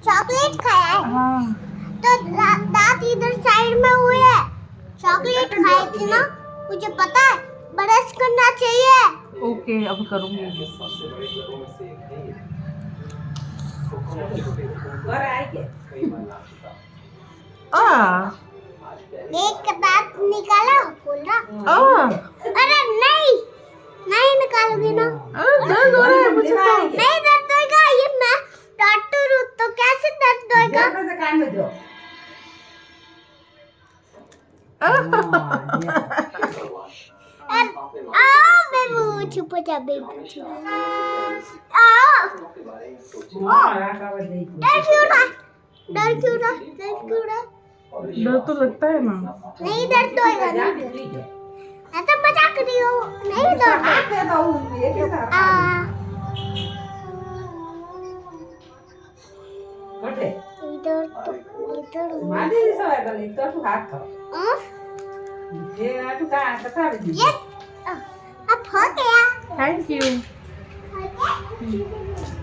chocolate खाया है हाँ तो दांत इधर साइड में हुए है चॉकलेट खाई थी ना मुझे पता है ब्रश करना चाहिए ओके अब करूँगी एक दांत निकाला खोल रहा अरे नहीं नहीं निकालोगी ना दर्द हो रहा है मुझे तो नहीं दर्द होएगा ये मैं डॉक्टर हूँ तो कैसे दर्द होएगा आओ बेबू छुप जा बेबू आओ डर क्यों रहा डर तो लगता है ना नहीं दर्द होएगा नहीं मैं तो मजाक कर रही हूँ नहीं दर्द इधर तो इधर ये अब हो गया थैंक यू हो गया